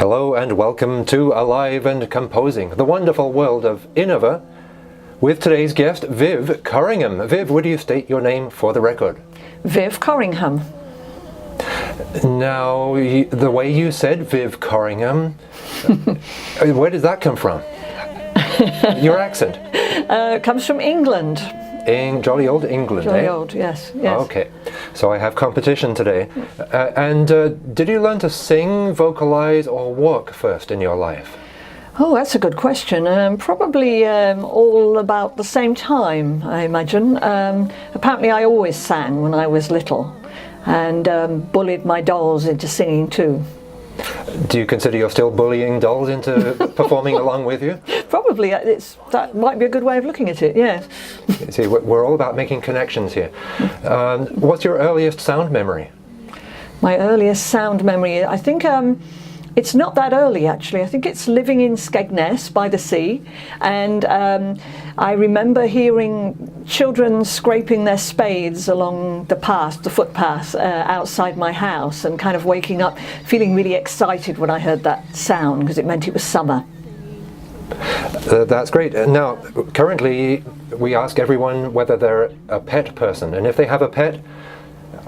Hello and welcome to Alive and Composing, the wonderful world of Innova, with today's guest, Viv Corringham. Viv, would you state your name for the record? Viv Corringham. Now, the way you said Viv Corringham, where did that come from? Your accent? Comes from England. In jolly old England, Jolly old, yes. Okay, so I have competition today. And did you learn to sing, vocalize, or walk first in your life? Oh, that's a good question. Probably all about the same time, I imagine. Apparently I always sang when I was little and bullied my dolls into singing too. Do you consider you're still bullying dolls into performing along with you? Probably. That might be a good way of looking at it, yes. See, we're all about making connections here. What's your earliest sound memory? My earliest sound memory, I think it's not that early actually. I think it's living in Skegness by the sea, and I remember hearing children scraping their spades along the path, the footpath outside my house, and kind of waking up feeling really excited when I heard that sound because it meant it was summer. That's great. Now, currently we ask everyone whether they're a pet person, and if they have a pet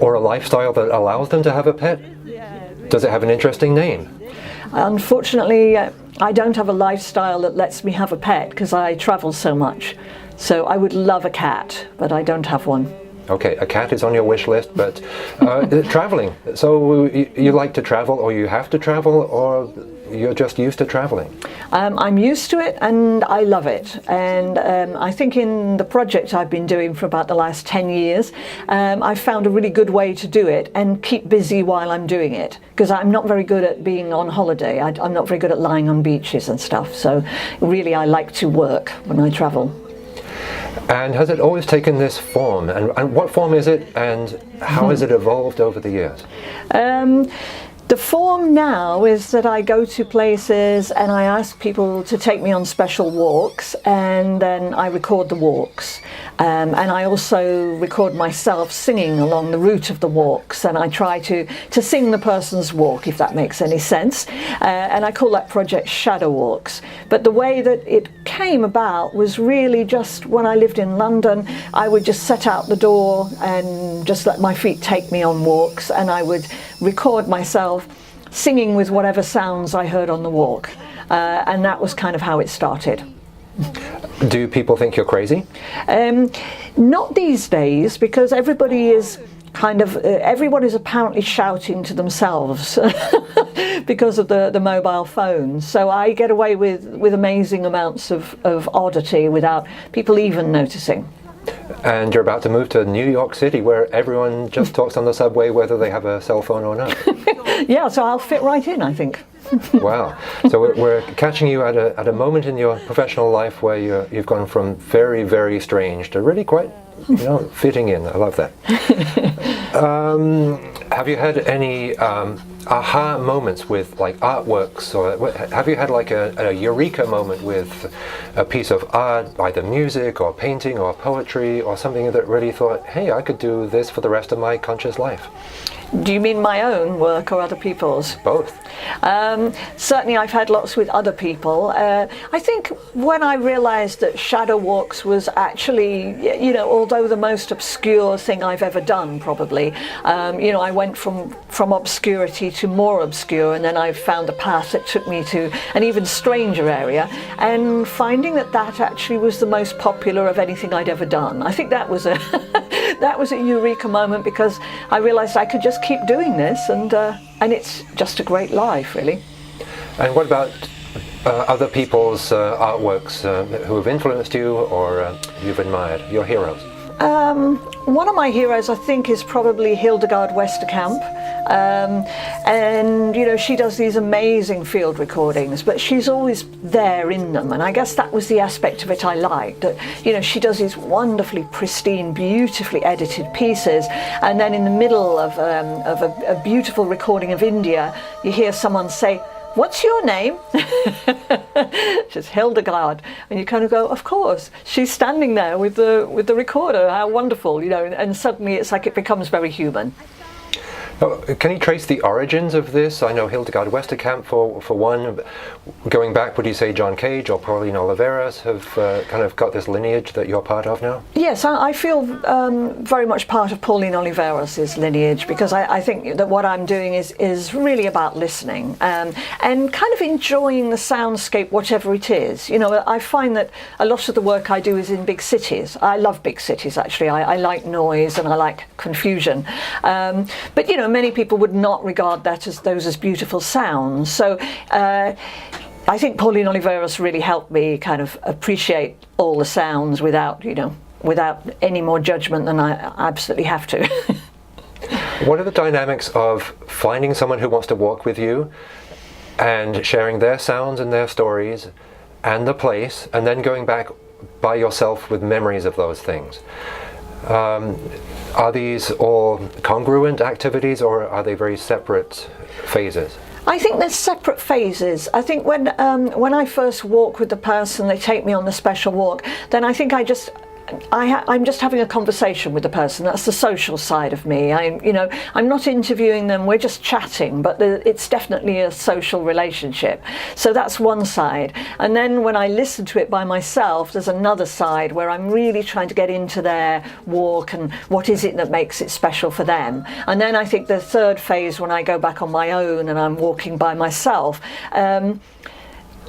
or a lifestyle that allows them to have a pet, does it have an interesting name? Unfortunately, I don't have a lifestyle that lets me have a pet because I travel so much. So I would love a cat, but I don't have one. Okay, a cat is on your wish list, but traveling. So you like to travel, or you have to travel, or you're just used to traveling? I'm used to it and I love it. And I think in the project I've been doing for about the last 10 years, I've found a really good way to do it and keep busy while I'm doing it. Because I'm not very good at being on holiday. I'm not very good at lying on beaches and stuff. So really I like to work when I travel. And has it always taken this form? And what form is it, and how has it evolved over the years? The form now is that I go to places and I ask people to take me on special walks, and then I record the walks. And I also record myself singing along the route of the walks, and I try to sing the person's walk, if that makes any sense. And I call that project Shadow Walks. But the way that it came about was really just when I lived in London, I would just set out the door and just let my feet take me on walks, and I would record myself singing with whatever sounds I heard on the walk. And that was kind of how it started. Do people think you're crazy? Not these days, because everybody is kind of, everyone is apparently shouting to themselves because of the mobile phones. So I get away with amazing amounts of oddity without people even noticing. And you're about to move to New York City, where everyone just talks on the subway whether they have a cell phone or not. Yeah, so I'll fit right in, I think. Wow. So we're catching you at a moment in your professional life where you've gone from very, very strange to really quite, fitting in. I love that. Have you had any aha moments with like artworks, or have you had like a eureka moment with a piece of art, either music or painting or poetry or something that really thought, hey, I could do this for the rest of my conscious life? Do you mean my own work or other people's? Both. Certainly I've had lots with other people. I think when I realised that Shadow Walks was actually, although the most obscure thing I've ever done probably, I went from obscurity to more obscure, and then I found a path that took me to an even stranger area, and finding that actually was the most popular of anything I'd ever done. I think that was a that was a eureka moment, because I realised I could just keep doing this, and it's just a great life, really. And what about other people's artworks who have influenced you or you've admired, your heroes? One of my heroes, I think, is probably Hildegard Westerkamp. And she does these amazing field recordings, but she's always there in them, and I guess that was the aspect of it I liked, that she does these wonderfully pristine, beautifully edited pieces, and then in the middle of a beautiful recording of India, you hear someone say, "What's your name?" Just Hildegard, and you kind of go, of course, she's standing there with the recorder. How wonderful, and suddenly it's like it becomes very human. Oh, can you trace the origins of this? I know Hildegard Westerkamp for one. Going back, would you say John Cage or Pauline Oliveras have kind of got this lineage that you're part of now? Yes, I feel very much part of Pauline Oliveras' lineage, because I think that what I'm doing is really about listening and kind of enjoying the soundscape, whatever it is. You know, I find that a lot of the work I do is in big cities. I love big cities, actually. I like noise and I like confusion. But, you know, many people would not regard those as beautiful sounds. So I think Pauline Oliveras really helped me kind of appreciate all the sounds without any more judgment than I absolutely have to. What are the dynamics of finding someone who wants to walk with you and sharing their sounds and their stories and the place, and then going back by yourself with memories of those things? Are these all congruent activities, or are they very separate phases? I think there's separate phases. I think when I first walk with the person, they take me on the special walk, then I think I'm just having a conversation with the person. That's the social side of me. I'm not interviewing them. We're just chatting, but it's definitely a social relationship. So that's one side. And then when I listen to it by myself, there's another side where I'm really trying to get into their walk and what is it that makes it special for them. And then I think the third phase, when I go back on my own and I'm walking by myself,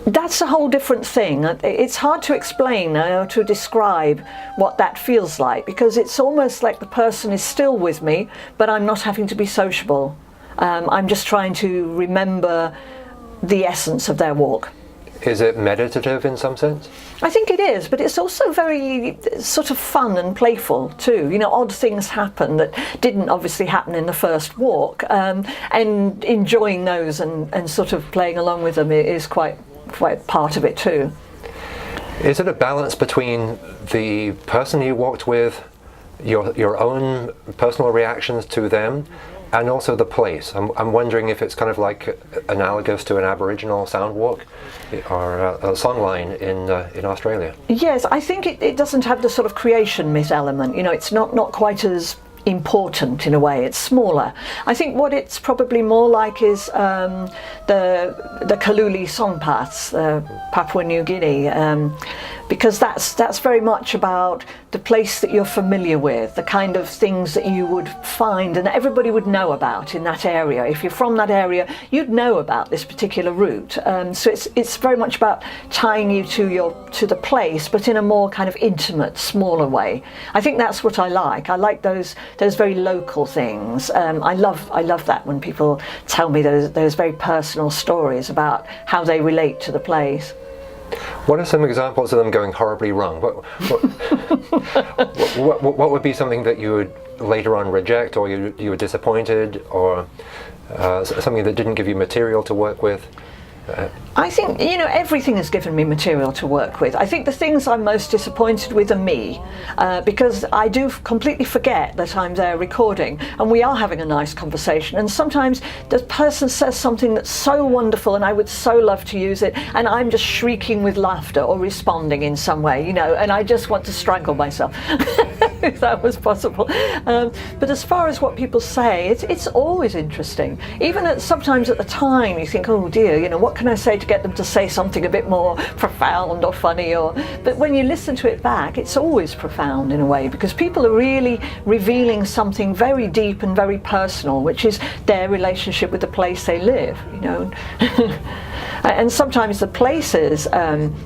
that's a whole different thing. It's hard to explain, to describe what that feels like, because it's almost like the person is still with me, but I'm not having to be sociable. I'm just trying to remember the essence of their walk. Is it meditative in some sense? I think it is, but it's also very sort of fun and playful too. You know, odd things happen that didn't obviously happen in the first walk, and enjoying those and sort of playing along with them is quite part of it too. Is it a balance between the person you walked with, your own personal reactions to them, and also the place? I'm wondering if it's kind of like analogous to an Aboriginal sound walk or a songline in Australia. Yes, I think it doesn't have the sort of creation myth element. You know, it's not quite as important in a way. It's smaller. I think what it's probably more like is the Kaluli song paths, Papua New Guinea, because that's very much about the place that you're familiar with, the kind of things that you would find and everybody would know about in that area. If you're from that area, you'd know about this particular route. So it's very much about tying you to the place, but in a more kind of intimate, smaller way. I think that's what I like. I like those very local things. I love that when people tell me those very personal stories about how they relate to the place. What are some examples of them going horribly wrong? What would be something that you would later on reject, or you were disappointed, or something that didn't give you material to work with? I think, everything has given me material to work with. I think the things I'm most disappointed with are me, because I do completely forget that I'm there recording and we are having a nice conversation, and sometimes the person says something that's so wonderful and I would so love to use it, and I'm just shrieking with laughter or responding in some way, and I just want to strangle myself if that was possible. But as far as what people say, it's always interesting. Even sometimes at the time you think, oh dear, what can I say to get them to say something a bit more profound or funny, but when you listen to it back, it's always profound in a way, because people are really revealing something very deep and very personal, which is their relationship with the place they live, And sometimes the places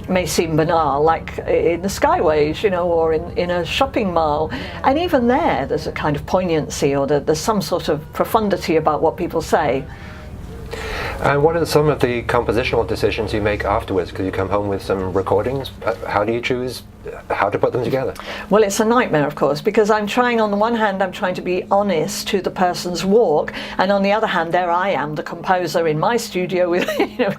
may seem banal, like in the Skyways, or in a shopping mall, and even there's a kind of poignancy, or there's some sort of profundity about what people say. And what are some of the compositional decisions you make afterwards? Because you come home with some recordings. How do you choose how to put them together? Well, it's a nightmare, of course, because on the one hand, I'm trying to be honest to the person's walk, and on the other hand, there I am, the composer in my studio with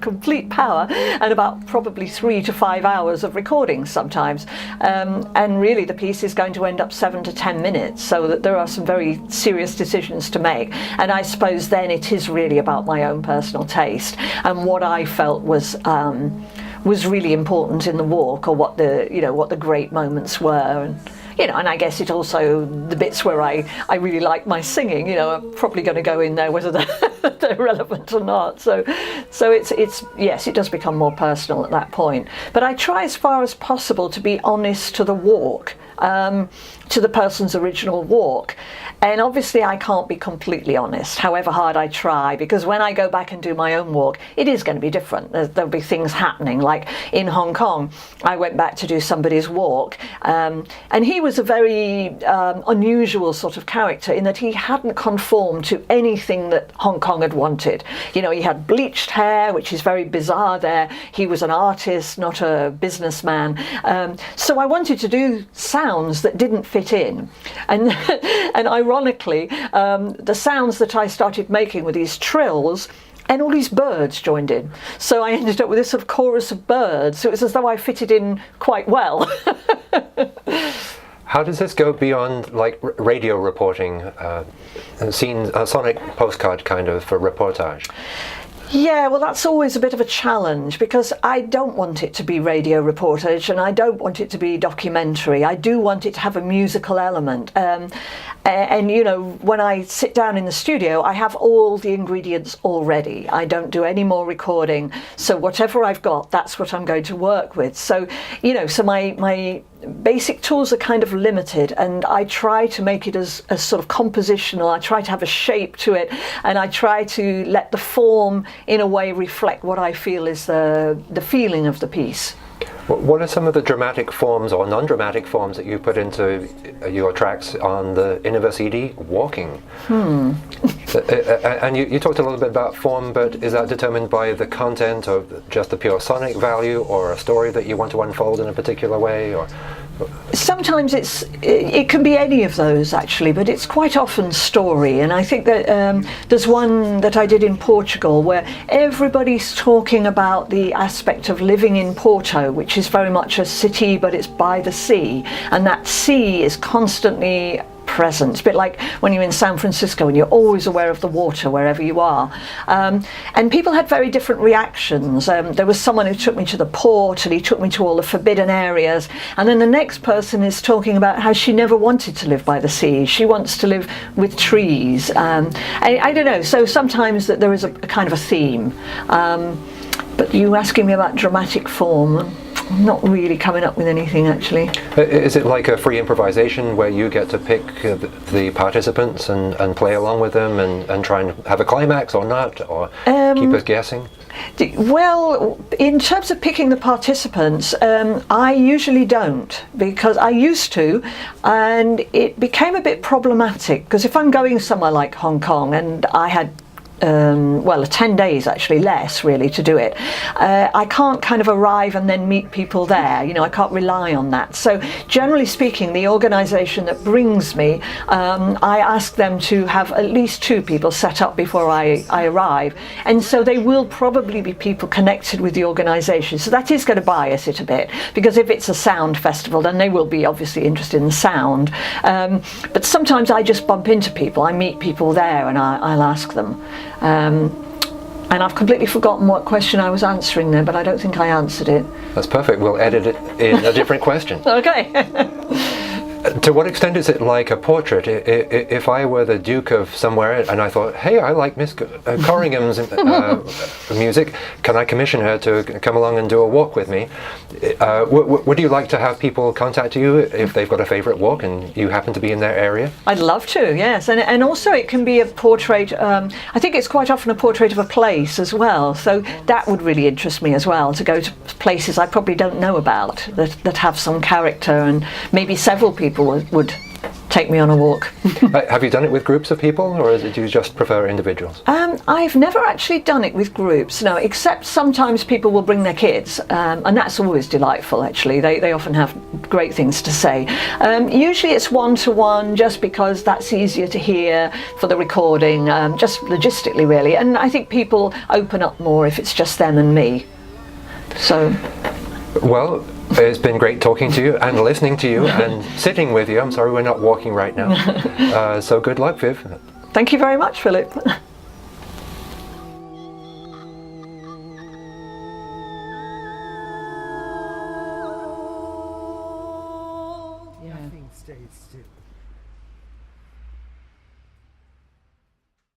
complete power, and about probably 3 to 5 hours of recording sometimes. And really, the piece is going to end up 7 to 10 minutes, so that there are some very serious decisions to make. And I suppose then it is really about my own personal taste and what I felt was really important in the walk, or what the great moments were. And and I guess it also, the bits where I really like my singing, are probably going to go in there whether they're relevant or not. So it's yes, it does become more personal at that point. But I try as far as possible to be honest to the walk, to the person's original walk. And obviously I can't be completely honest, however hard I try, because when I go back and do my own walk, it is going to be different. There'll be things happening. Like in Hong Kong, I went back to do somebody's walk, and he was a very unusual sort of character in that he hadn't conformed to anything that Hong Kong had wanted. He had bleached hair, which is very bizarre there. He was an artist, not a businessman. So I wanted to do sounds that didn't fit in. And ironically, the sounds that I started making were these trills, and all these birds joined in. So I ended up with this sort of chorus of birds. So it was as though I fitted in quite well. How does this go beyond like radio reporting, a sonic postcard kind of reportage? Yeah, well, that's always a bit of a challenge, because I don't want it to be radio reportage and I don't want it to be documentary. I do want it to have a musical element. And when I sit down in the studio, I have all the ingredients already. I don't do any more recording. So whatever I've got, that's what I'm going to work with. So, so my basic tools are kind of limited, and I try to make it as sort of compositional. I try to have a shape to it, and I try to let the form in a way reflect what I feel is the feeling of the piece. What are some of the dramatic forms or non-dramatic forms that you put into your tracks on the Innover CD, Walking? And you talked a little bit about form, but is that determined by the content or just the pure sonic value, or a story that you want to unfold in a particular way? Or sometimes it can be any of those actually, but it's quite often story. And I think that there's one that I did in Portugal where everybody's talking about the aspect of living in Porto, which is very much a city, but it's by the sea, and that sea is constantly present. It's a bit like when you're in San Francisco and you're always aware of the water wherever you are. And people had very different reactions. There was someone who took me to the port, and he took me to all the forbidden areas, and then the next person is talking about how she never wanted to live by the sea. She wants to live with trees. I don't know, so sometimes that there is a kind of a theme. But you asking me about dramatic form, I'm not really coming up with anything actually. Is it like a free improvisation where you get to pick the participants and play along with them and try and have a climax or not, or keep us guessing? Well, in terms of picking the participants, I usually don't, because I used to, and it became a bit problematic, because if I'm going somewhere like Hong Kong and I had 10 days actually, less really to do it. I can't kind of arrive and then meet people there, I can't rely on that. So generally speaking, the organisation that brings me, I ask them to have at least 2 people set up before I arrive, and so they will probably be people connected with the organisation. So that is going to bias it a bit, because if it's a sound festival, then they will be obviously interested in the sound. But sometimes I just bump into people, I meet people there, and I'll ask them. And I've completely forgotten what question I was answering there, but I don't think I answered it. That's perfect. We'll edit it in a different question. Okay. To what extent is it like a portrait? If I were the Duke of somewhere and I thought, hey, I like Miss Corringham's music, can I commission her to come along and do a walk with me? Would you like to have people contact you if they've got a favourite walk and you happen to be in their area? I'd love to, yes. And also it can be a portrait, I think it's quite often a portrait of a place as well. So that would really interest me as well, to go to places I probably don't know about that have some character, and maybe several people would take me on a walk. Have you done it with groups of people, or do you just prefer individuals? I've never actually done it with groups, no, except sometimes people will bring their kids, and that's always delightful actually. They often have great things to say. Usually it's one-to-one, just because that's easier to hear for the recording, just logistically really, and I think people open up more if it's just them and me. So. Well, it's been great talking to you and listening to you and sitting with you. I'm sorry we're not walking right now. So good luck, Viv. Thank you very much, Philip.